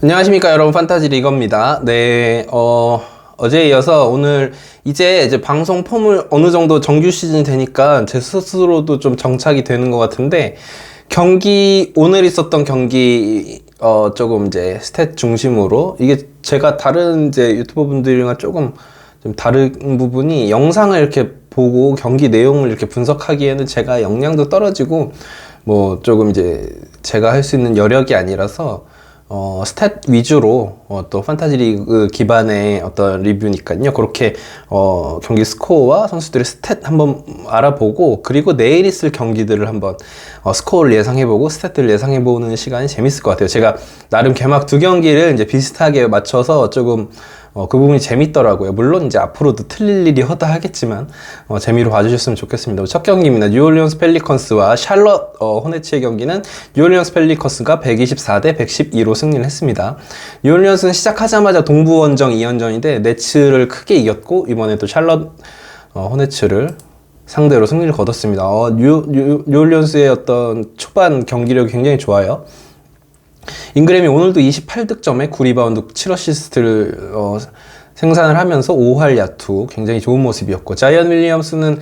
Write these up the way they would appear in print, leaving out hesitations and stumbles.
안녕하십니까 여러분, 판타지 리거입니다. 네, 어제에 이어서 오늘 이제 방송 폼을 어느 정도 정규 시즌이 되니까 제 스스로도 좀 정착이 되는 것 같은데, 오늘 있었던 경기 조금 이제 스탯 중심으로, 이게 제가 다른 이제 유튜버 분들이랑 조금 좀 다른 부분이, 영상을 이렇게 보고 경기 내용을 이렇게 분석하기에는 제가 역량도 떨어지고 뭐 조금 이제 제가 할 수 있는 여력이 아니라서 스탯 위주로 또 판타지 리그 기반의 어떤 리뷰니까요. 그렇게 경기 스코어와 선수들의 스탯 한번 알아보고, 그리고 내일 있을 경기들을 한번 스코어를 예상해보고 스탯들을 예상해보는 시간이 재밌을 것 같아요. 제가 나름 개막 두 경기를 이제 비슷하게 맞춰서 조금 그 부분이 재밌더라고요. 물론 이제 앞으로도 틀릴 일이 허다하겠지만 재미로 봐주셨으면 좋겠습니다. 첫 경기입니다. 뉴올리언스 펠리컨스와 샬럿 호네츠의 경기는 뉴올리언스 펠리컨스가 124대 112로 승리를 했습니다. 뉴올리언스는 시작하자마자 동부 원정 2연전인데 네츠를 크게 이겼고, 이번에 또 샬럿 호네츠를 상대로 승리를 거뒀습니다. 뉴올리언스의 어떤 초반 경기력이 굉장히 좋아요. 잉그램이 오늘도 28득점에 9리바운드 7어시스트를 생산을 하면서 5할 야투, 굉장히 좋은 모습이었고, 자이언 윌리엄스는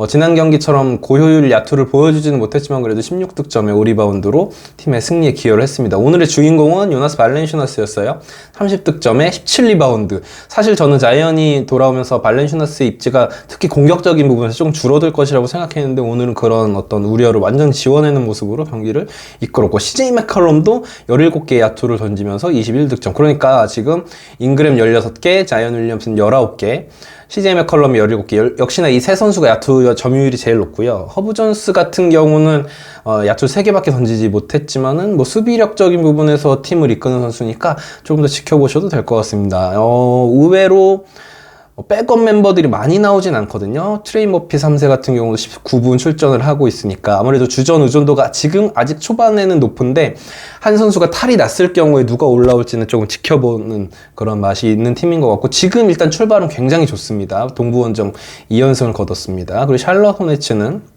지난 경기처럼 고효율 야투를 보여주지는 못했지만 그래도 16득점에 5리바운드로 팀의 승리에 기여를 했습니다. 오늘의 주인공은 요나스 발렌슈나스였어요. 30득점에 17리바운드. 사실 저는 자이언이 돌아오면서 발렌슈나스의 입지가 특히 공격적인 부분에서 좀 줄어들 것이라고 생각했는데, 오늘은 그런 어떤 우려를 완전 지워내는 모습으로 경기를 이끌었고, CJ 맥컬럼도 17개의 야투를 던지면서 21득점. 그러니까 지금 잉그램 16개, 자이언 윌리엄스는 19개, CJ 맥컬럼이 17개, 역시나 이 세 선수가 야투 점유율이 제일 높고요. 허브 존스 같은 경우는 야투 3개밖에 던지지 못했지만은 뭐 수비력적인 부분에서 팀을 이끄는 선수니까 조금 더 지켜보셔도 될 것 같습니다. 의외로 백업 멤버들이 많이 나오진 않거든요. 트레이 머피 3세 같은 경우도 19분 출전을 하고 있으니까 아무래도 주전 의존도가 지금 아직 초반에는 높은데, 한 선수가 탈이 났을 경우에 누가 올라올지는 조금 지켜보는 그런 맛이 있는 팀인 것 같고, 지금 일단 출발은 굉장히 좋습니다. 동부원정 2연승을 거뒀습니다. 그리고 샬럿 호네츠는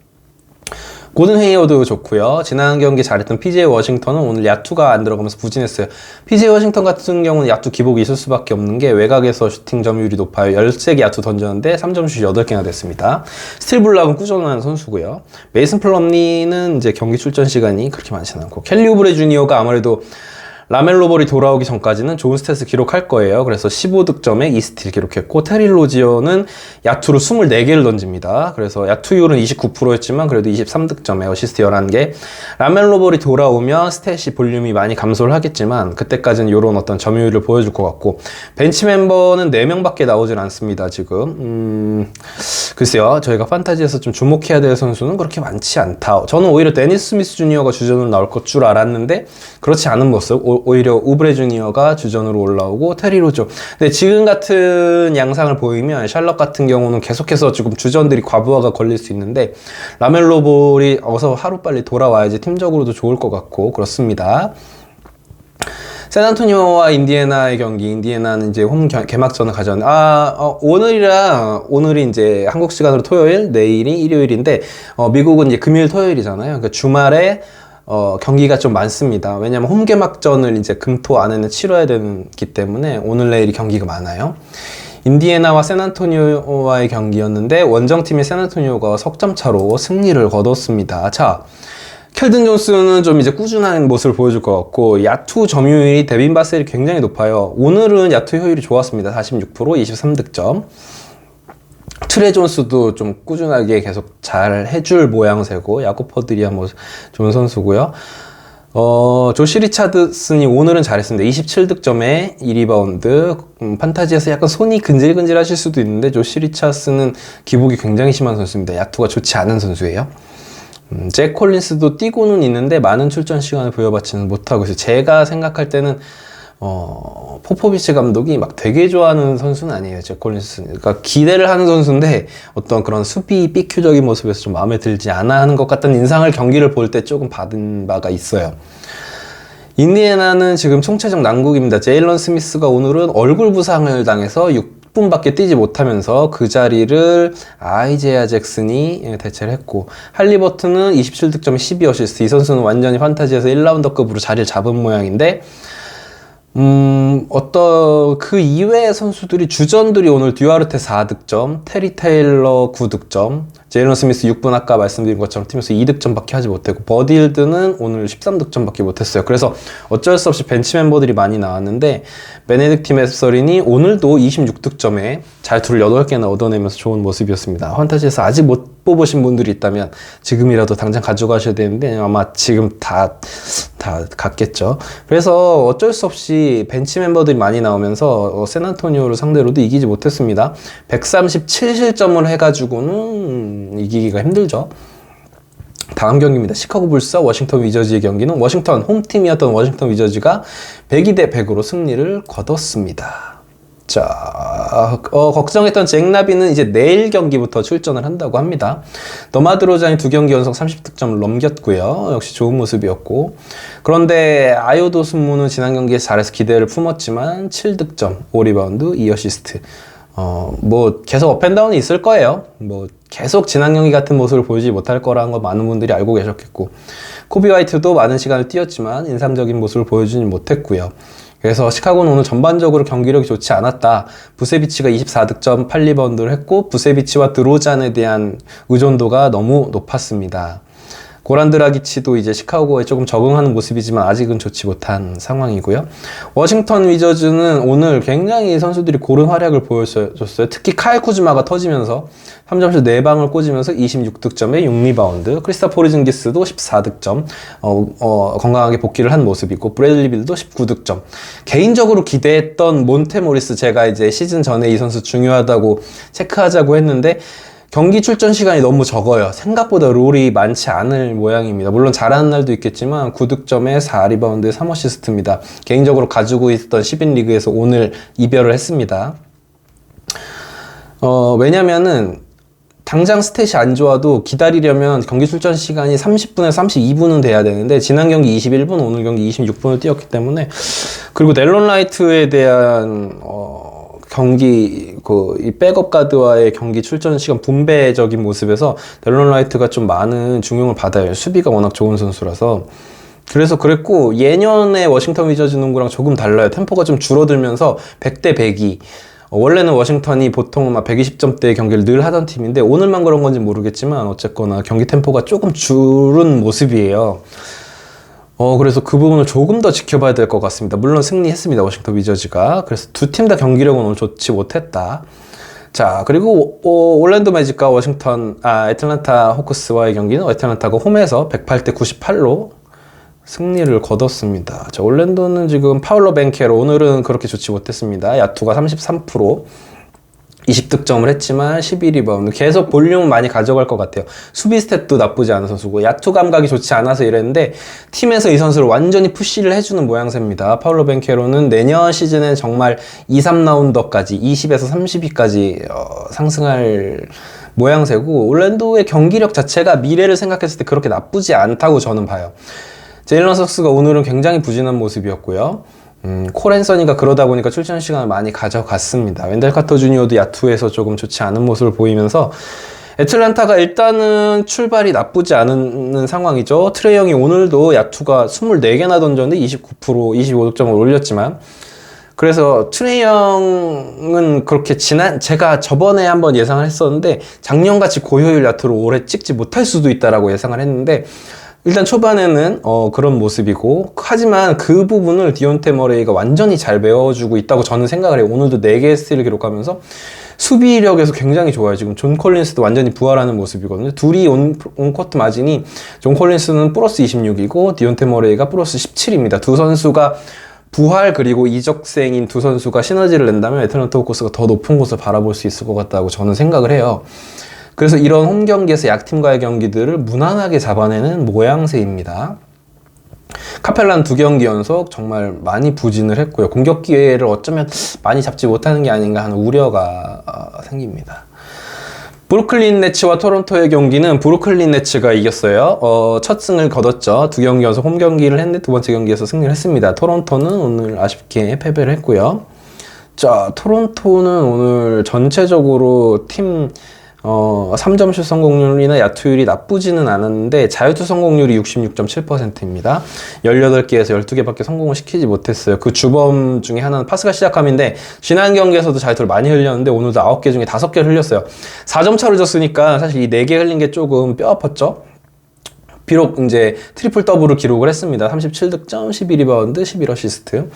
고든 헤이워드 좋고요. 지난 경기 잘했던 PJ 워싱턴은 오늘 야투가 안 들어가면서 부진했어요. PJ 워싱턴 같은 경우는 야투 기복이 있을 수밖에 없는 게, 외곽에서 슈팅 점유율이 높아요. 13개 야투 던졌는데 3점 슛이 8개나 됐습니다. 스틸 블락은 꾸준한 선수고요. 메이슨 플럼리는 이제 경기 출전 시간이 그렇게 많지는 않고, 켈리 우브레 주니어가 아무래도 라멜로 볼이 돌아오기 전까지는 좋은 스탯을 기록할 거예요. 그래서 15득점에 2스틸 기록했고, 테리 로지어는 야투로 24개를 던집니다. 그래서 야투율은 29%였지만 그래도 23득점에 어시스트 11개. 라멜로 볼이 돌아오면 스탯이 볼륨이 많이 감소를 하겠지만 그때까지는 이런 어떤 점유율을 보여줄 것 같고, 벤치 멤버는 4명밖에 나오질 않습니다. 지금 글쎄요, 저희가 판타지에서 좀 주목해야 될 선수는 그렇게 많지 않다. 저는 오히려 데니스 스미스 주니어가 주전으로 나올 것 줄 알았는데 그렇지 않은 모습. 오히려 우브레 주니어가 주전으로 올라오고, 테리 로저. 근데 지금 같은 양상을 보이면 샬럿 같은 경우는 계속해서 지금 주전들이 과부하가 걸릴 수 있는데, 라멜로 볼이 어서 하루빨리 돌아와야지 팀적으로도 좋을 것 같고 그렇습니다. 샌안토니오와 인디애나의 경기, 인디애나는 이제 홈 개막전을 가졌는데, 오늘이 이제 한국 시간으로 토요일, 내일이 일요일인데, 미국은 이제 금요일, 토요일이잖아요. 그러니까 주말에 경기가 좀 많습니다. 왜냐면 홈 개막전을 이제 금토 안에는 치러야 되기 때문에 오늘 내일이 경기가 많아요. 인디애나와 샌안토니오와의 경기였는데, 원정팀의 샌안토니오가 석점 차로 승리를 거뒀습니다. 자, 켈든 존스는 좀 이제 꾸준한 모습을 보여줄 것 같고, 야투 점유율이 데빈 바셀이 굉장히 높아요. 오늘은 야투 효율이 좋았습니다. 46%, 23득점. 트레 존스도 좀 꾸준하게 계속 잘 해줄 모양새고, 야코퍼들이야 뭐 좋은 선수고요. 조시 리차드슨이 오늘은 잘했습니다. 27득점에 2리바운드. 판타지에서 약간 손이 근질근질 하실 수도 있는데, 조시 리차드슨은 기복이 굉장히 심한 선수입니다. 야투가 좋지 않은 선수예요. 잭 콜린스도 뛰고는 있는데 많은 출전 시간을 부여받지는 못하고 있어요. 제가 생각할 때는 포포비치 감독이 막 되게 좋아하는 선수는 아니에요, 잭 콜린스. 그러니까 기대를 하는 선수인데 어떤 그런 수비 삐큐적인 모습에서 좀 마음에 들지 않아 하는 것 같다는 인상을 경기를 볼 때 조금 받은 바가 있어요. 인디애나는 지금 총체적 난국입니다. 제일런 스미스가 오늘은 얼굴 부상을 당해서 6분밖에 뛰지 못하면서 그 자리를 아이제아 잭슨이 대체를 했고, 할리버튼은 27득점에 12어시스트. 이 선수는 완전히 판타지에서 1라운더급으로 자리를 잡은 모양인데, 그 이외의 선수들이 주전들이 오늘 듀아르테 4득점, 테리 테일러 9득점, 제일런 스미스 6분 아까 말씀드린 것처럼 팀에서 2득점밖에 하지 못했고, 버딜드는 오늘 13득점밖에 못했어요. 그래서 어쩔 수 없이 벤치 멤버들이 많이 나왔는데, 베네딕트 메서린이 오늘도 26득점에 잘투를 8개나 얻어내면서 좋은 모습이었습니다. 환타지에서 아직 못 뽑으신 분들이 있다면 지금이라도 당장 가져가셔야 되는데 아마 지금 다 갔겠죠. 그래서 어쩔 수 없이 벤치 멤버들이 많이 나오면서 샌안토니오를 상대로도 이기지 못했습니다. 137실점을 해가지고는 이기기가 힘들죠. 다음 경기입니다. 시카고 불스와 워싱턴 위저즈의 경기는 워싱턴 홈팀이었던 워싱턴 위저즈가 102대 100으로 승리를 거뒀습니다. 자, 걱정했던 잭 라빈은 이제 내일 경기부터 출전을 한다고 합니다. 더마드로잔이 2경기 연속 30득점을 넘겼고요. 역시 좋은 모습이었고. 그런데 아요도 순무는 지난 경기에서 잘해서 기대를 품었지만 7득점, 5리바운드, 2어시스트. 뭐 계속 업앤다운이 있을 거예요. 뭐 계속 지난 경기 같은 모습을 보이지 못할 거라는 거 많은 분들이 알고 계셨겠고, 코비 화이트도 많은 시간을 뛰었지만 인상적인 모습을 보여주지 못했고요. 그래서 시카고는 오늘 전반적으로 경기력이 좋지 않았다. 부세비치가 24득점 8리바운드를 했고, 부세비치와 드로잔에 대한 의존도가 너무 높았습니다. 고란 드라기치도 이제 시카고에 조금 적응하는 모습이지만 아직은 좋지 못한 상황이고요. 워싱턴 위저즈는 오늘 굉장히 선수들이 고른 활약을 보여줬어요. 특히 카일 쿠즈마가 터지면서 3점슛 4방을 꽂으면서 26득점에 6리바운드, 크리스타 포르징기스도 14득점, 건강하게 복귀를 한 모습이고, 브래들리 빌도 19득점. 개인적으로 기대했던 몬테 모리스, 제가 이제 시즌 전에 이 선수 중요하다고 체크하자고 했는데 경기 출전 시간이 너무 적어요. 생각보다 롤이 많지 않을 모양입니다. 물론 잘하는 날도 있겠지만 9득점에 4리바운드에 3어시스트입니다. 개인적으로 가지고 있었던 10인 리그에서 오늘 이별을 했습니다. 왜냐면은 당장 스탯이 안 좋아도 기다리려면 경기 출전 시간이 30분에서 32분은 돼야 되는데, 지난 경기 21분, 오늘 경기 26분을 뛰었기 때문에, 그리고 델론 라이트에 대한 경기 이 백업 가드와의 경기 출전 시간 분배적인 모습에서 델론 라이트가 좀 많은 중용을 받아요. 수비가 워낙 좋은 선수라서. 그래서 그랬고, 예년의 워싱턴 위저즈 농구랑 조금 달라요. 템포가 좀 줄어들면서 100대 102. 원래는 워싱턴이 보통 막 120점대의 경기를 늘 하던 팀인데, 오늘만 그런 건지 모르겠지만 어쨌거나 경기 템포가 조금 줄은 모습이에요. 그래서 그 부분을 조금 더 지켜봐야 될 것 같습니다. 물론 승리했습니다, 워싱턴 위저즈가. 그래서 두 팀 다 경기력은 오늘 좋지 못했다. 자, 그리고 올랜도 매직과 애틀랜타 호크스와의 경기는 애틀랜타가 홈에서 108대 98로 승리를 거뒀습니다. 자, 올랜도는 지금 파울로 벤케로 오늘은 그렇게 좋지 못했습니다. 야투가 33%, 20득점을 했지만 12리바운드. 계속 볼륨은 많이 가져갈 것 같아요. 수비 스탯도 나쁘지 않은 선수고, 야투 감각이 좋지 않아서 이랬는데 팀에서 이 선수를 완전히 푸시를 해주는 모양새입니다. 파울로 벤케로는 내년 시즌엔 정말 2, 3라운더까지 20에서 30위까지 상승할 모양새고, 올랜도의 경기력 자체가 미래를 생각했을 때 그렇게 나쁘지 않다고 저는 봐요. 제일런 석스가 오늘은 굉장히 부진한 모습이었고요. 콜 앤서니가 그러다 보니까 출전 시간을 많이 가져갔습니다. 웬델 카터 주니어도 야투에서 조금 좋지 않은 모습을 보이면서 애틀랜타가 일단은 출발이 나쁘지 않은 상황이죠. 트레이 형이 오늘도 야투가 24개나 던졌는데 29%, 25득점을 올렸지만, 그래서 트레이 형은 그렇게 제가 저번에 한번 예상을 했었는데 작년같이 고효율 야투를 올해 찍지 못할 수도 있다라고 예상을 했는데, 일단 초반에는 그런 모습이고, 하지만 그 부분을 디온테 머레이가 완전히 잘 메워주고 있다고 저는 생각을 해요. 오늘도 4개의 스틸을 기록하면서 수비력에서 굉장히 좋아요. 지금 존 콜린스도 완전히 부활하는 모습이거든요. 둘이 온코트 마진이 존 콜린스는 플러스 26이고 디온테 머레이가 플러스 17입니다. 두 선수가 부활 그리고 이적생인 두 선수가 시너지를 낸다면 애틀랜타 호크스가 더 높은 곳을 바라볼 수 있을 것 같다고 저는 생각을 해요. 그래서 이런 홈 경기에서 약팀과의 경기들을 무난하게 잡아내는 모양새입니다. 카펠란 2경기 연속 정말 많이 부진을 했고요. 공격 기회를 어쩌면 많이 잡지 못하는 게 아닌가 하는 우려가 생깁니다. 브루클린 네츠와 토론토의 경기는 브루클린 네츠가 이겼어요. 첫 승을 거뒀죠. 2경기 연속 홈 경기를 했는데 두 번째 경기에서 승리를 했습니다. 토론토는 오늘 아쉽게 패배를 했고요. 자, 토론토는 오늘 전체적으로 팀 3점슛 성공률이나 야투율이 나쁘지는 않았는데 자유투 성공률이 66.7%입니다. 18개에서 12개밖에 성공을 시키지 못했어요. 그 주범 중에 하나는 파스칼 시아캄인데 지난 경기에서도 자유투를 많이 흘렸는데 오늘도 9개 중에 5개를 흘렸어요. 4점 차로 졌으니까 사실 이 4개 흘린 게 조금 뼈 아팠죠. 비록 이제 트리플 더블을 기록을 했습니다. 37득점, 12리바운드, 11어시스트.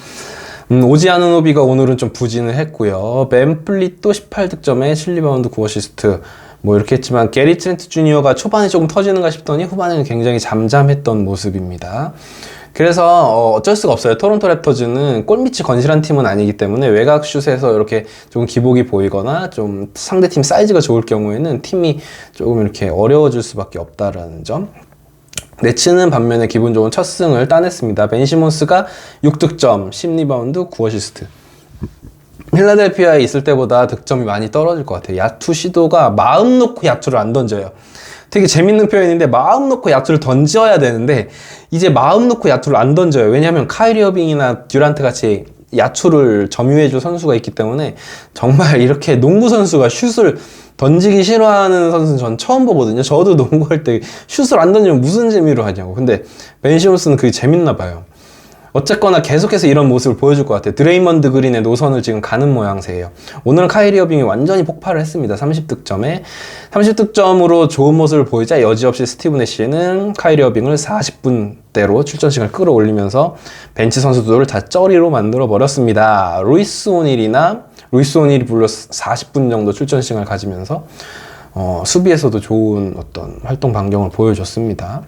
오지 아누노비가 오늘은 좀 부진을 했고요. 벤플릿도 18득점에 7리바운드 9어시스트. 뭐 이렇게 했지만 게리 트렌트 주니어가 초반에 조금 터지는가 싶더니 후반에는 굉장히 잠잠했던 모습입니다. 그래서 어쩔 수가 없어요. 토론토 랩터즈는 골밑이 건실한 팀은 아니기 때문에 외곽 슛에서 이렇게 좀 기복이 보이거나 좀 상대팀 사이즈가 좋을 경우에는 팀이 조금 이렇게 어려워질 수밖에 없다라는 점. 네츠는 반면에 기분 좋은 첫 승을 따냈습니다. 벤 시몬스가 6득점, 10리바운드, 9어시스트. 필라델피아에 있을 때보다 득점이 많이 떨어질 것 같아요. 야투 시도가 마음 놓고 야투를 안 던져요. 되게 재밌는 표현인데 마음 놓고 야투를 던져야 되는데 이제 마음 놓고 야투를 안 던져요. 왜냐하면 카이리 어빙이나 듀란트 같이 야투를 점유해줄 선수가 있기 때문에 정말 이렇게 농구 선수가 슛을 던지기 싫어하는 선수는 전 처음 보거든요. 저도 농구할 때 슛을 안 던지면 무슨 재미로 하냐고. 근데 벤 시몬스는 그게 재밌나 봐요. 어쨌거나 계속해서 이런 모습을 보여줄 것 같아요. 드레이먼드 그린의 노선을 지금 가는 모양새예요. 오늘은 카이리 어빙이 완전히 폭발을 했습니다. 30득점으로 좋은 모습을 보이자 여지없이 스티브 내시는 카이리 어빙을 40분대로 출전 시간을 끌어올리면서 벤치 선수들을 다 쩌리로 만들어 버렸습니다. 루이스 오닐이 불러서 40분 정도 출전 시간을 가지면서 수비에서도 좋은 어떤 활동 반경을 보여줬습니다.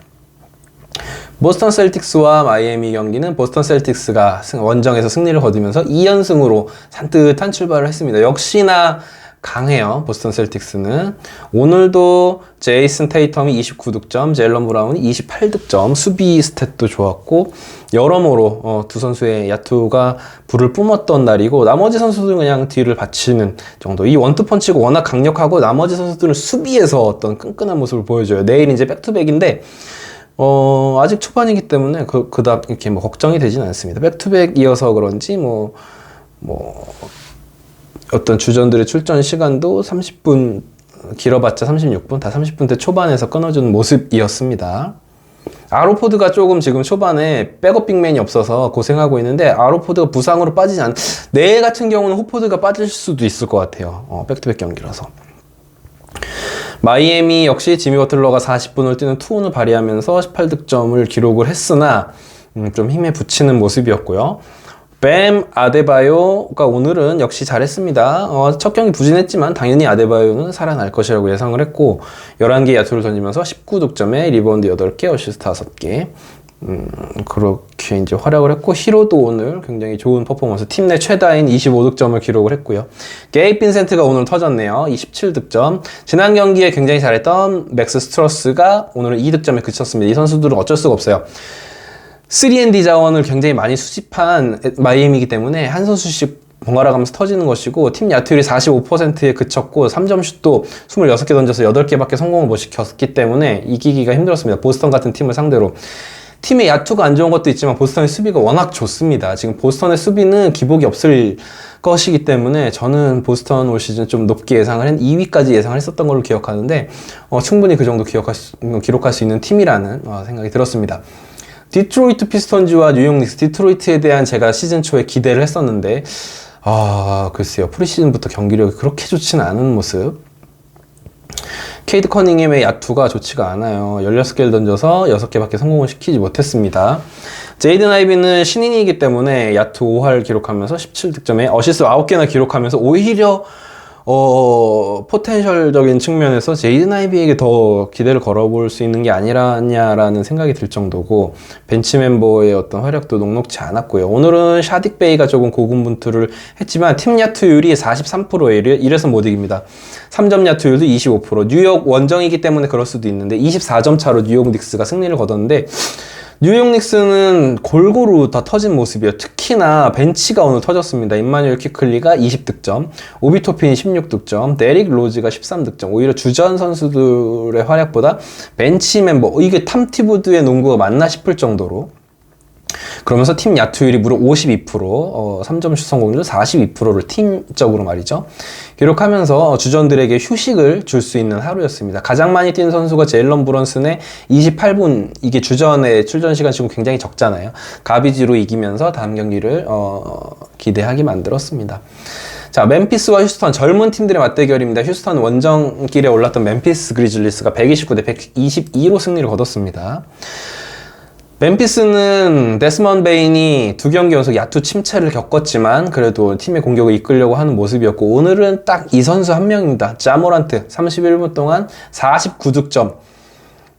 보스턴 셀틱스와 마이애미 경기는 보스턴 셀틱스가 원정에서 승리를 거두면서 2연승으로 산뜻한 출발을 했습니다. 역시나 강해요. 보스턴 셀틱스는. 오늘도 제이슨 테이텀이 29득점, 제일런 브라운이 28득점, 수비 스탯도 좋았고 여러모로 두 선수의 야투가 불을 뿜었던 날이고 나머지 선수들은 그냥 뒤를 받치는 정도. 이 원투펀치가 워낙 강력하고 나머지 선수들은 수비에서 어떤 끈끈한 모습을 보여줘요. 내일 이제 백투백인데 아직 초반이기 때문에 그닥 이렇게 뭐 걱정이 되진 않습니다. 백투백이어서 그런지 어떤 주전들의 출전 시간도 30분, 길어봤자 36분, 다 30분대 초반에서 끊어주는 모습이었습니다. 아로포드가 조금 지금 초반에 백업 빅맨이 없어서 고생하고 있는데 아로포드가 부상으로 빠지지 않, 내일 같은 경우는 호포드가 빠질 수도 있을 것 같아요. 백투백 경기라서. 마이애미 역시 지미 버틀러가 40분을 뛰는 투혼을 발휘하면서 18득점을 기록을 했으나 좀 힘에 부치는 모습이었고요. 뱀 아데바요가 오늘은 역시 잘했습니다. 첫 경기 부진했지만 당연히 아데바요는 살아날 것이라고 예상을 했고 11개 야투를 던지면서 19득점에 리바운드 8개, 어시스트 5개. 그렇게 이제 활약을 했고 히로도 오늘 굉장히 좋은 퍼포먼스, 팀 내 최다인 25득점을 기록을 했고요. 게이 빈센트가 오늘 터졌네요. 27득점. 지난 경기에 굉장히 잘했던 맥스 스트러스가 오늘은 2득점에 그쳤습니다. 이 선수들은 어쩔 수가 없어요. 3&D 자원을 굉장히 많이 수집한 마이애미이기 때문에 한 선수씩 번갈아 가면서 터지는 것이고 팀 야투율이 45%에 그쳤고 3점 슛도 26개 던져서 8개밖에 성공을 못 시켰기 때문에 이기기가 힘들었습니다. 보스턴 같은 팀을 상대로. 팀의 야투가 안 좋은 것도 있지만 보스턴의 수비가 워낙 좋습니다. 지금 보스턴의 수비는 기복이 없을 것이기 때문에 저는 보스턴 올 시즌 좀 높게 예상을 2위까지 예상을 했었던 걸로 기억하는데 충분히 그 정도 기록할 수 있는 팀이라는 생각이 들었습니다. 디트로이트 피스턴즈와 뉴욕 닉스, 디트로이트에 대한 제가 시즌 초에 기대를 했었는데 글쎄요. 프리시즌부터 경기력이 그렇게 좋지는 않은 모습. 케이드 커닝햄의 야투가 좋지가 않아요. 16개를 던져서 6개밖에 성공을 시키지 못했습니다. 제이든 아이비는 신인이기 때문에 야투 5할 기록하면서 17득점에 어시스트 9개나 기록하면서 오히려 포텐셜적인 측면에서 제이든 아이비에게 더 기대를 걸어볼 수 있는 게 아니라냐라는 생각이 들 정도고 벤치 멤버의 어떤 활약도 녹록지 않았고요. 오늘은 샤딕 베이가 조금 고군분투를 했지만 팀 야투율이 43%예요. 이래서 못 이깁니다. 3점 야투율도 25%. 뉴욕 원정이기 때문에 그럴 수도 있는데 24점 차로 뉴욕 닉스가 승리를 거뒀는데 뉴욕 닉스는 골고루 다 터진 모습이에요. 특히나 벤치가 오늘 터졌습니다. 임마뉴엘 퀴클리가 20득점, 오비 토핀이 16득점, 데릭 로즈가 13득점. 오히려 주전 선수들의 활약보다 벤치 멤버, 이게 탐 티보드의 농구가 맞나 싶을 정도로 그러면서 팀 야투율이 무려 52%, 3점 슛 성공률 42%를 팀적으로 말이죠. 기록하면서 주전들에게 휴식을 줄 수 있는 하루였습니다. 가장 많이 뛴 선수가 제일런 브런슨의 28분, 이게 주전의 출전 시간 지금 굉장히 적잖아요. 가비지로 이기면서 다음 경기를 기대하게 만들었습니다. 자, 멤피스와 휴스턴, 젊은 팀들의 맞대결입니다. 휴스턴 원정길에 올랐던 멤피스 그리즐리스가 129대 122로 승리를 거뒀습니다. 멤피스는 데스먼 베인이 두 경기 연속 야투 침체를 겪었지만 그래도 팀의 공격을 이끌려고 하는 모습이었고, 오늘은 딱 이 선수 한 명입니다. 자 모란트 31분 동안 49득점,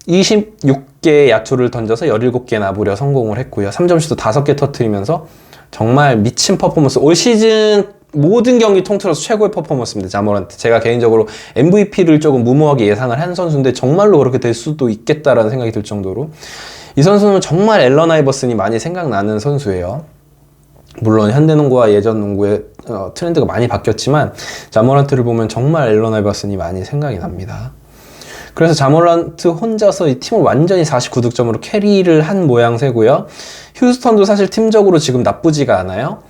26개의 야투를 던져서 17개 나부려 성공을 했고요. 3점 슛도 5개 터트리면서 정말 미친 퍼포먼스, 올 시즌 모든 경기 통틀어서 최고의 퍼포먼스입니다. 자 모란트, 제가 개인적으로 MVP를 조금 무모하게 예상을 한 선수인데 정말로 그렇게 될 수도 있겠다라는 생각이 들 정도로, 이 선수는 정말 앨런 아이버슨이 많이 생각나는 선수예요. 물론 현대농구와 예전 농구의 트렌드가 많이 바뀌었지만 자모란트를 보면 정말 앨런 아이버슨이 많이 생각이 납니다. 그래서 자모란트 혼자서 이 팀을 완전히 49득점으로 캐리를 한 모양새고요. 휴스턴도 사실 팀적으로 지금 나쁘지가 않아요.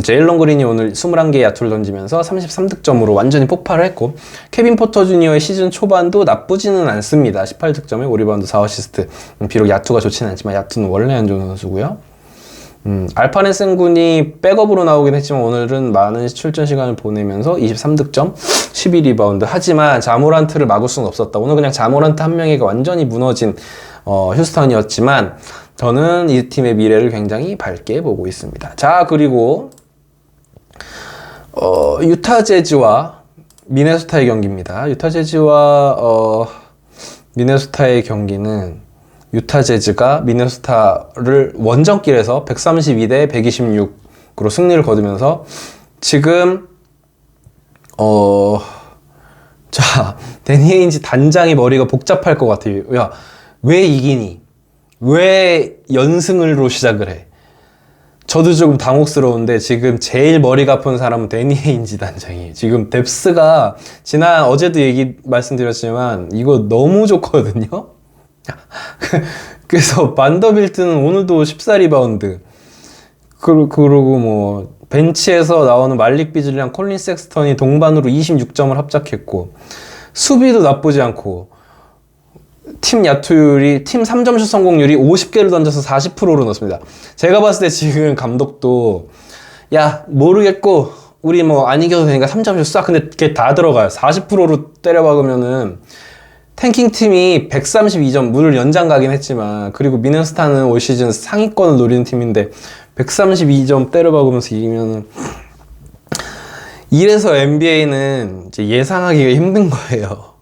제일런 그린이 오늘 21개의 야투를 던지면서 33득점으로 완전히 폭발을 했고, 케빈 포터 주니어의 시즌 초반도 나쁘지는 않습니다. 18득점에 5리바운드 4어시스트. 비록 야투가 좋지는 않지만 야투는 원래 안 좋은 선수고요. 알파렌 센군이 백업으로 나오긴 했지만 오늘은 많은 출전 시간을 보내면서 23득점, 12리바운드. 하지만 자모란트를 막을 수는 없었다. 오늘 그냥 자모란트 한 명이가 완전히 무너진 휴스턴이었지만 저는 이 팀의 미래를 굉장히 밝게 보고 있습니다. 자, 그리고 유타 재즈와 미네소타의 경기입니다. 유타 재즈와 미네소타의 경기는 유타 재즈가 미네소타를 원정길에서 132대 126으로 승리를 거두면서 지금 자, 데니 에인지 단장의 머리가 복잡할 것 같아요. 야, 왜 이기니? 왜 연승으로 시작을 해? 저도 조금 당혹스러운데 지금 제일 머리가 아픈 사람은 데니 에인지 단장이에요. 지금 뎁스가 어제도 말씀드렸지만 이거 너무 좋거든요. 그래서 반더빌트는 오늘도 14리바운드, 그리고 뭐 벤치에서 나오는 말릭 비즐리랑 콜린 섹스턴이 동반으로 26점을 합작했고, 수비도 나쁘지 않고, 팀 야투율이, 팀 3점슛 성공률이 50개를 던져서 40%로 넣었습니다. 제가 봤을 때 지금 감독도 야 모르겠고 우리 뭐 안 이겨도 되니까 3점슛 쏴. 근데 그게 다 들어가요. 40%로 때려박으면은 탱킹팀이 132점, 물론 연장 가긴 했지만, 그리고 미네소타는 올 시즌 상위권을 노리는 팀인데 132점 때려박으면서 이기면은, 이래서 NBA는 이제 예상하기가 힘든 거예요.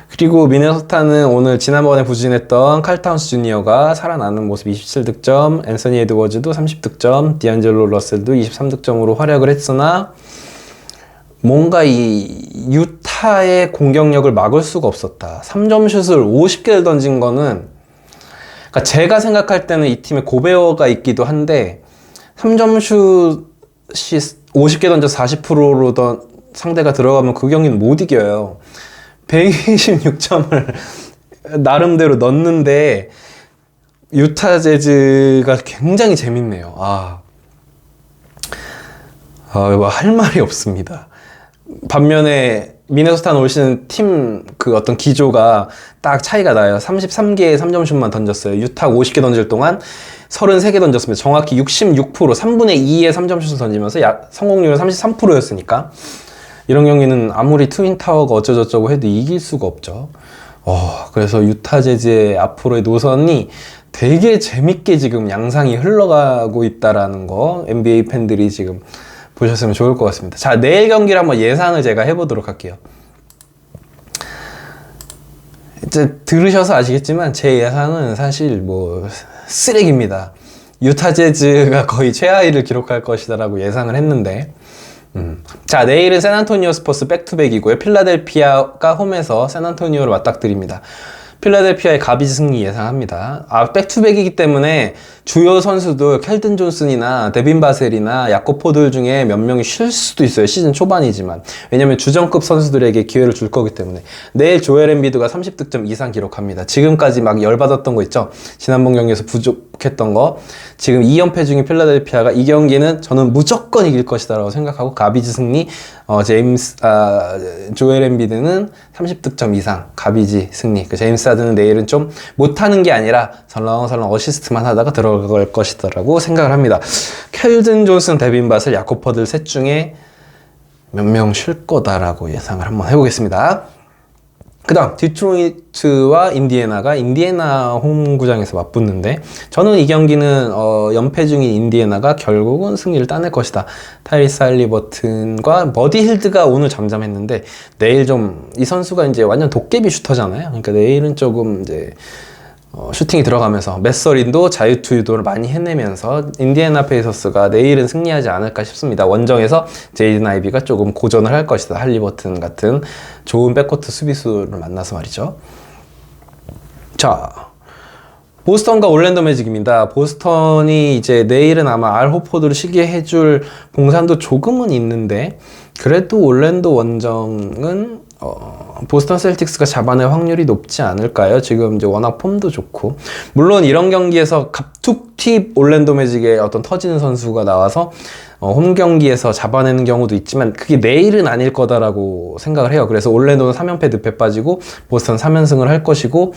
그리고 미네소타는 오늘 지난번에 부진했던 칼 타운스 주니어가 살아나는 모습, 27득점, 앤서니 에드워즈도 30득점, 디안젤로 러셀도 23득점으로 활약을 했으나 뭔가 이 유타의 공격력을 막을 수가 없었다. 3점 슛을 50개를 던진 거는, 그러니까 제가 생각할 때는 이 팀에 고베어가 있기도 한데 3점 슛이 50개 던져 40%로 상대가 들어가면 그 경기는 못 이겨요. 126점을 나름대로 넣는데 유타 재즈가 굉장히 재밌네요. 할 말이 없습니다. 반면에 미네소타는 올 시즌 팀 어떤 기조가 딱 차이가 나요. 33개의 3점슛만 던졌어요. 유타 50개 던질 동안 33개 던졌습니다. 정확히 66%, 3분의 2의 3점슛을 던지면서 성공률은 33%였으니까 이런 경기는 아무리 트윈타워가 어쩌저쩌고 해도 이길 수가 없죠. 그래서 유타 재즈의 앞으로의 노선이 되게 재밌게 지금 양상이 흘러가고 있다라는 거 NBA 팬들이 지금 보셨으면 좋을 것 같습니다. 자, 내일 경기를 한번 예상을 제가 해보도록 할게요. 이제 들으셔서 아시겠지만 제 예상은 사실 뭐 쓰레기입니다. 유타 재즈가 거의 최하위를 기록할 것이다라고 예상을 했는데, 자, 내일은 샌안토니오 스퍼스 백투백이고요. 필라델피아가 홈에서 샌안토니오를 맞닥뜨립니다. 필라델피아의 가비지 승리 예상합니다. 백투백이기 때문에 주요 선수들 켈든 존슨이나 데빈 바셀이나 야코 포들 중에 몇 명이 쉴 수도 있어요. 시즌 초반이지만. 왜냐면 주전급 선수들에게 기회를 줄 거기 때문에. 내일 조엘 엠비드가 30득점 이상 기록합니다. 지금까지 막 열받았던 거 있죠? 지난번 경기에서 부족했던 거. 지금 2연패 중인 필라델피아가 이 경기는 저는 무조건 이길 것이다 라고 생각하고 가비지 승리, 조엘 엠비드는 30득점 이상 가비지 승리. 제임스 하든은 내일은 좀 못하는 게 아니라 설렁설렁 어시스트만 하다가 들어갈 것이다라고 생각을 합니다. 켈든 존슨, 데빈 바셀, 야코 포들 셋 중에 몇 명 쉴 거다라고 예상을 한번 해보겠습니다. 그 다음 디트로이트와 인디애나가 인디애나 홈구장에서 맞붙는데 저는 이 경기는 연패 중인 인디애나가 결국은 승리를 따낼 것이다. 타이리스 할리버튼과 버디 힐드가 오늘 잠잠했는데 내일 좀 이 선수가 이제 완전 도깨비 슈터잖아요. 그러니까 내일은 조금 이제 슈팅이 들어가면서 메서린도 자유투 유도를 많이 해내면서 인디애나 페이서스가 내일은 승리하지 않을까 싶습니다. 원정에서 제이든 아이비가 조금 고전을 할 것이다. 할리버튼 같은 좋은 백코트 수비수를 만나서 말이죠. 자, 보스턴과 올랜도 매직입니다. 보스턴이 이제 내일은 아마 알 호포드를 쉬게 해줄 봉산도 조금은 있는데 그래도 올랜도 원정은 보스턴 셀틱스가 잡아낼 확률이 높지 않을까요? 지금 이제 워낙 폼도 좋고 물론 이런 경기에서 갑툭튀 올랜도 매직의 어떤 터지는 선수가 나와서 홈 경기에서 잡아내는 경우도 있지만 그게 내일은 아닐 거다라고 생각을 해요. 그래서 올랜도는 3연패 늪에 빠지고 보스턴 3연승을 할 것이고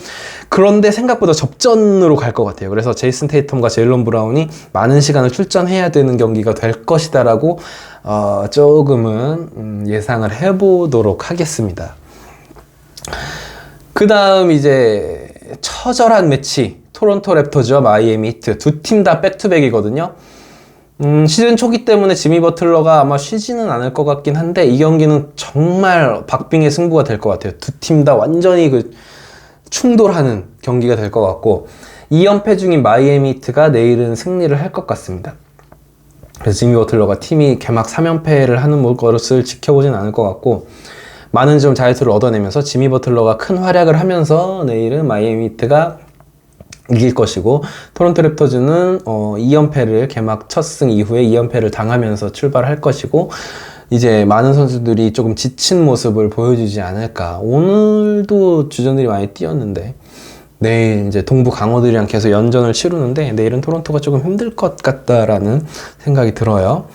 그런데 생각보다 접전으로 갈 것 같아요. 그래서 제이슨 테이텀과 제일런 브라운이 많은 시간을 출전해야 되는 경기가 될 것이다라고 조금은 예상을 해보도록 하겠습니다. 그 다음 이제 처절한 매치 토론토 랩터즈와 마이애미 히트 두 팀 다 백투백이거든요. 시즌 초기 때문에 지미 버틀러가 아마 쉬지는 않을 것 같긴 한데 이 경기는 정말 박빙의 승부가 될 것 같아요. 두 팀 다 완전히 충돌하는 경기가 될 것 같고 2연패 중인 마이애미 히트가 내일은 승리를 할 것 같습니다. 그래서 지미 버틀러가 팀이 개막 3연패를 하는 것을 지켜보진 않을 것 같고 많은 좀 자유투를 얻어내면서 지미 버틀러가 큰 활약을 하면서 내일은 마이애미 히트가 이길 것이고 토론토 랩터즈는 2연패를 개막 첫 승 이후에 2연패를 당하면서 출발할 것이고 이제 많은 선수들이 조금 지친 모습을 보여주지 않을까. 오늘도 주전들이 많이 뛰었는데 내일 이제 동부 강호들이랑 계속 연전을 치르는데 내일은 토론토가 조금 힘들 것 같다라는 생각이 들어요.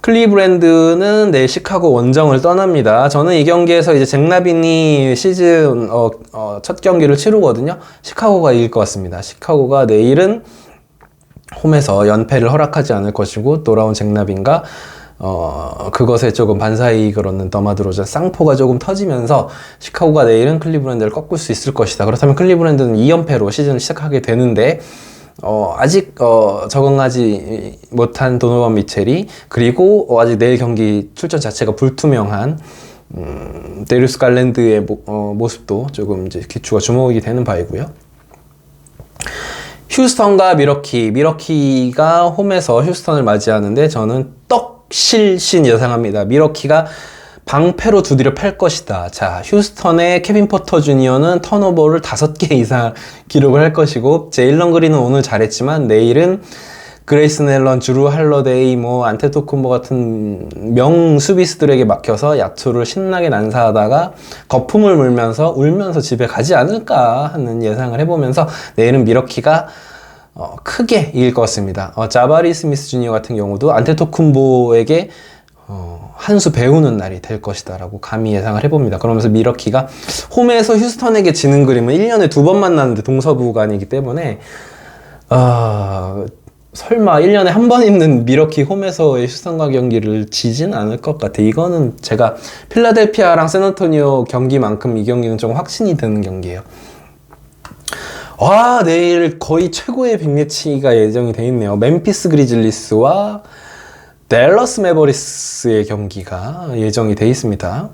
클리브랜드는 내일 시카고 원정을 떠납니다. 저는 이 경기에서 이제 잭 라빈이 시즌 첫 경기를 치르거든요. 시카고가 이길 것 같습니다. 시카고가 내일은 홈에서 연패를 허락하지 않을 것이고 돌아온 잭 라빈과 그것에 조금 반사이익을 얻는 더마드로자 쌍포가 조금 터지면서 시카고가 내일은 클리브랜드를 꺾을 수 있을 것이다. 그렇다면 클리브랜드는 2연패로 시즌을 시작하게 되는데 아직 적응하지 못한 도노반 미첼이 그리고 아직 내일 경기 출전 자체가 불투명한 데리우스 갈랜드의 모습도 조금 이제 기추가 주목이 되는 바이고요. 휴스턴과 미러키가 홈에서 휴스턴을 맞이하는데 저는 떡실신 예상합니다. 미러키가 방패로 두드려 팰 것이다. 자, 휴스턴의 케빈 포터 주니어는 턴오버를 5개 이상 기록을 할 것이고 제일런 그린은 오늘 잘했지만 내일은 그레이슨 앨런, 주루 할러데이, 안테토쿤보 같은 명 수비수들에게 막혀서 야투를 신나게 난사하다가 거품을 물면서 울면서 집에 가지 않을까 하는 예상을 해보면서 내일은 미러키가 크게 이길 것 같습니다. 자바리 스미스 주니어 같은 경우도 안테토쿤보에게 한 수 배우는 날이 될 것이다 라고 감히 예상을 해봅니다. 그러면서 미러키가 홈에서 휴스턴에게 지는 그림은 1년에 2번 만나는데 동서부간이기 때문에 설마 1년에 한 번 있는 미러키 홈에서의 휴스턴과 경기를 지진 않을 것 같아. 이거는 제가 필라델피아랑 샌안토니오 경기만큼 이 경기는 좀 확신이 드는 경기예요. 내일 거의 최고의 빅매치가 예정이 돼 있네요. 멤피스 그리즐리스와 댈러스 매버릭스의 경기가 예정이 돼 있습니다.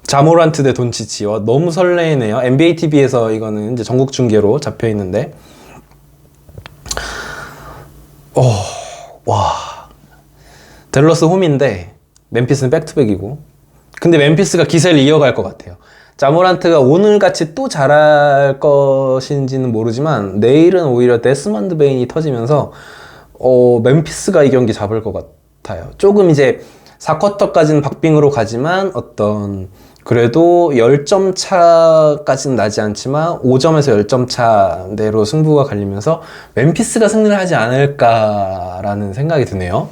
자모란트 대 돈치치. 너무 설레네요. NBA TV에서 이거는 이제 전국 중계로 잡혀 있는데, 댈러스 홈인데 멤피스는 백투백이고, 근데 멤피스가 기세를 이어갈 것 같아요. 자모란트가 오늘같이 또 잘할 것인지는 모르지만 내일은 오히려 데스먼드 베인이 터지면서 멤피스가 이 경기 잡을 것 같아요. 조금 이제 4쿼터까지는 박빙으로 가지만 그래도 10점 차까지는 나지 않지만 5점에서 10점 차 내로 승부가 갈리면서 멤피스가 승리를 하지 않을까라는 생각이 드네요.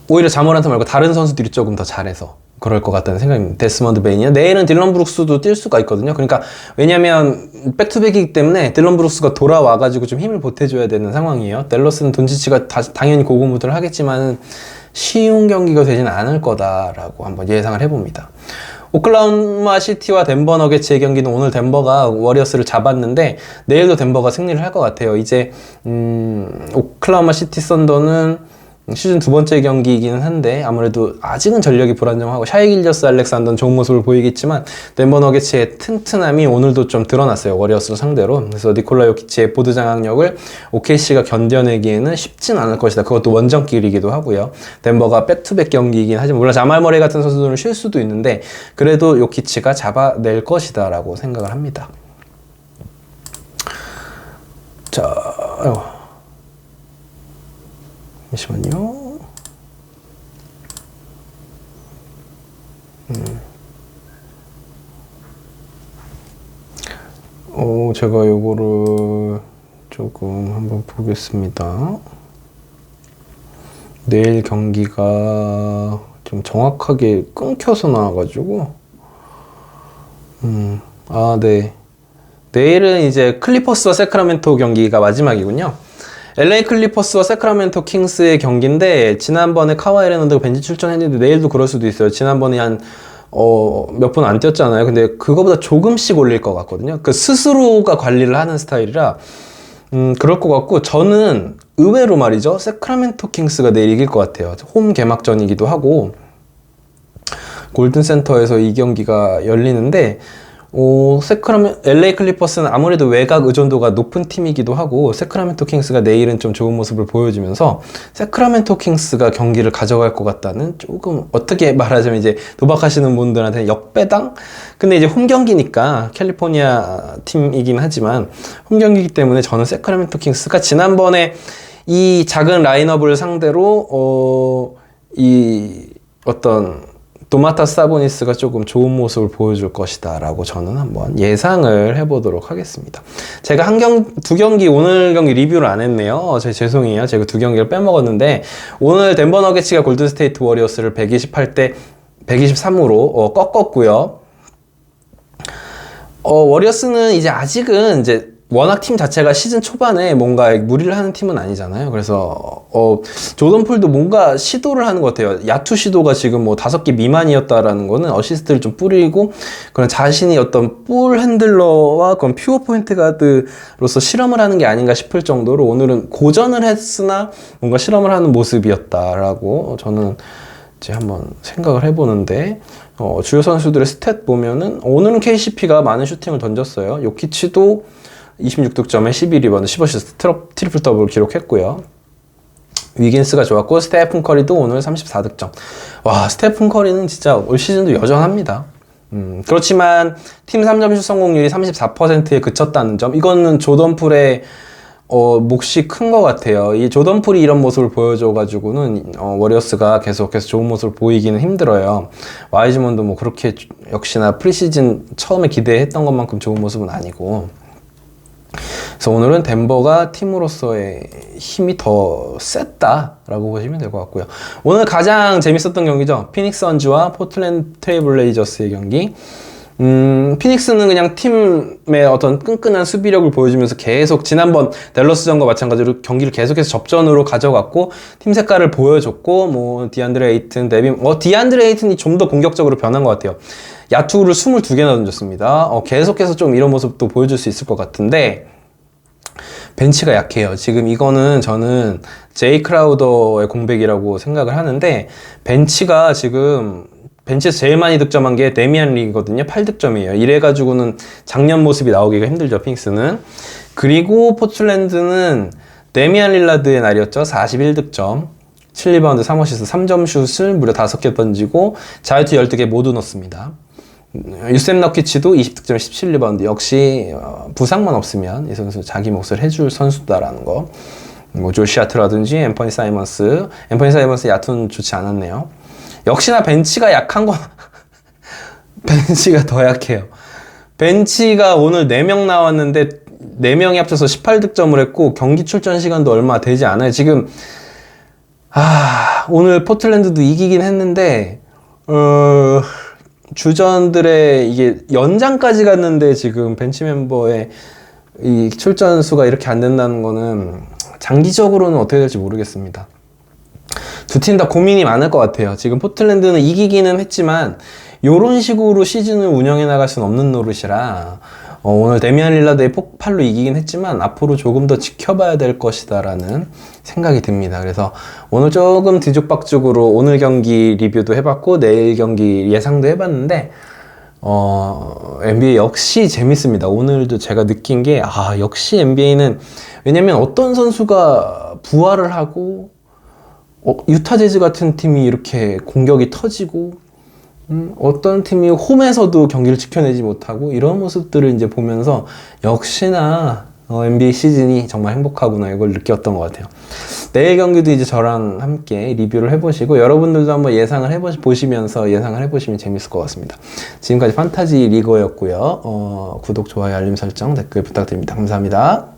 오히려 자모란트 말고 다른 선수들이 조금 더 잘해서 그럴 것 같다는 생각입니다. 데스먼드 베인이요. 내일은 딜런 브룩스도 뛸 수가 있거든요. 그러니까 왜냐면 백투백이기 때문에 딜런 브룩스가 돌아와가지고 좀 힘을 보태줘야 되는 상황이에요. 댈러스는 돈치치가 당연히 고군분투를 하겠지만 쉬운 경기가 되진 않을 거다라고 한번 예상을 해봅니다. 오클라호마 시티와 덴버 너게츠의 경기는 오늘 덴버가 워리어스를 잡았는데 내일도 덴버가 승리를 할 것 같아요. 이제 오클라호마 시티 썬더는 시즌 두 번째 경기이기는 한데 아무래도 아직은 전력이 불안정하고 샤이 길저스 알렉산더는 좋은 모습을 보이겠지만 덴버 너게츠의 튼튼함이 오늘도 좀 드러났어요. 워리어스를 상대로. 그래서 니콜라 요키치의 보드 장악력을 OKC가 견뎌내기에는 쉽진 않을 것이다. 그것도 원정길이기도 하고요. 덴버가 백투백 경기이긴 하지만 물론 자말 머레이 같은 선수들은 쉴 수도 있는데 그래도 요키치가 잡아낼 것이다 라고 생각을 합니다. 자, 잠시만요. 제가 요거를 조금 한번 보겠습니다. 내일 경기가 좀 정확하게 끊겨서 나와가지고, 네. 내일은 이제 클리퍼스와 세크라멘토 경기가 마지막이군요. LA 클리퍼스와 세크라멘토 킹스의 경기인데 지난번에 카와이 레너드가 벤치 출전했는데 내일도 그럴 수도 있어요. 지난번에 몇 분 안 뛰었잖아요. 근데 그거보다 조금씩 올릴 것 같거든요. 그 스스로가 관리를 하는 스타일이라 그럴 것 같고 저는 의외로 말이죠. 세크라멘토 킹스가 내일 이길 것 같아요. 홈 개막전이기도 하고 골든센터에서 이 경기가 열리는데 LA 클리퍼스는 아무래도 외곽 의존도가 높은 팀이기도 하고 세크라멘토 킹스가 내일은 좀 좋은 모습을 보여주면서 세크라멘토 킹스가 경기를 가져갈 것 같다는 조금 어떻게 말하자면 이제 도박하시는 분들한테는 역배당? 근데 이제 홈 경기니까 캘리포니아 팀이긴 하지만 홈 경기이기 때문에 저는 세크라멘토 킹스가 지난번에 이 작은 라인업을 상대로 도마타스 사보니스가 조금 좋은 모습을 보여줄 것이다 라고 저는 한번 예상을 해보도록 하겠습니다. 제가 두 경기 오늘 경기 리뷰를 안 했네요. 죄송해요. 제가 두 경기를 빼먹었는데 오늘 덴버 너게츠가 골든스테이트 워리어스를 128대 123으로 꺾었고요. 워리어스는 아직은 이제 워낙 팀 자체가 시즌 초반에 뭔가 무리를 하는 팀은 아니잖아요. 그래서 조던 폴도 뭔가 시도를 하는 것 같아요. 야투 시도가 지금 5개 미만이었다라는 거는 어시스트를 좀 뿌리고 그런 자신이 어떤 볼 핸들러와 그런 퓨어 포인트 가드로서 실험을 하는 게 아닌가 싶을 정도로 오늘은 고전을 했으나 뭔가 실험을 하는 모습이었다라고 저는 이제 한번 생각을 해보는데 주요 선수들의 스탯 보면은 오늘은 KCP가 많은 슈팅을 던졌어요. 요키치도 26득점에 11리바운드 10어시스트 트리플 더블을 기록했고요. 위긴스가 좋았고 스테픈 커리도 오늘 34득점. 와, 스테픈 커리는 진짜 올 시즌도 여전합니다. 그렇지만 팀 3점 슛 성공률이 34%에 그쳤다는 점, 이거는 조던 풀의 몫이 큰 것 같아요. 이 조던 풀이 이런 모습을 보여줘가지고는 워리어스가 계속해서 좋은 모습을 보이기는 힘들어요. 와이즈먼도 그렇게 역시나 프리시즌 처음에 기대했던 것만큼 좋은 모습은 아니고. 그래서 오늘은 덴버가 팀으로서의 힘이 더 셌다라고 보시면 될 것 같고요. 오늘 가장 재밌었던 경기죠. 피닉스 선즈와 포틀랜드 트레일 블레이저스의 경기. 피닉스는 그냥 팀의 어떤 끈끈한 수비력을 보여주면서 계속 지난번 댈러스전과 마찬가지로 경기를 계속해서 접전으로 가져갔고 팀 색깔을 보여줬고 디안드레 에이튼, 디안드레 에이튼이 좀 더 공격적으로 변한 것 같아요. 야투를 22개나 던졌습니다. 계속해서 좀 이런 모습도 보여줄 수 있을 것 같은데 벤치가 약해요. 지금 이거는 저는 제이 크라우더의 공백이라고 생각을 하는데 벤치가 지금 벤치에서 제일 많이 득점한 게 데미안 리거든요. 8득점이에요. 이래가지고는 작년 모습이 나오기가 힘들죠, 핑스는. 그리고 포틀랜드는 데미안 릴라드의 날이었죠. 41득점. 7리바운드 3어시스트 3점 슛을 무려 5개 던지고 자유투 12개 모두 넣습니다. 유셈 너키치도 20득점 17리바운드. 역시 부상만 없으면 이 선수 자기 몫을 해줄 선수다라는 거. 뭐 조시 하트라든지 앰퍼니 사이먼스 야투는 좋지 않았네요. 역시나 벤치가 약한 건 벤치가 더 약해요. 벤치가 오늘 4명 나왔는데 4명이 합쳐서 18득점을 했고 경기 출전 시간도 얼마 되지 않아요. 지금 오늘 포틀랜드도 이기긴 했는데 주전들의 이게 연장까지 갔는데 지금 벤치 멤버의 이 출전 수가 이렇게 안 된다는 거는 장기적으로는 어떻게 될지 모르겠습니다. 두 팀 다 고민이 많을 것 같아요. 지금 포틀랜드는 이기기는 했지만 요런 식으로 시즌을 운영해 나갈 수는 없는 노릇이라 오늘 데미안 릴라드의 폭발로 이기긴 했지만 앞으로 조금 더 지켜봐야 될 것이다 라는 생각이 듭니다. 그래서 오늘 조금 뒤죽박죽으로 오늘 경기 리뷰도 해봤고 내일 경기 예상도 해봤는데 NBA 역시 재밌습니다. 오늘도 제가 느낀 게 역시 NBA는 왜냐면 어떤 선수가 부활을 하고 유타 재즈 같은 팀이 이렇게 공격이 터지고 어떤 팀이 홈에서도 경기를 지켜내지 못하고 이런 모습들을 이제 보면서 역시나 NBA 시즌이 정말 행복하구나 이걸 느꼈던 것 같아요. 내일 경기도 이제 저랑 함께 리뷰를 해보시고 여러분들도 한번 예상을 해보시면서 예상을 해보시면 재밌을 것 같습니다. 지금까지 판타지 리거였고요. 구독, 좋아요, 알림 설정, 댓글 부탁드립니다. 감사합니다.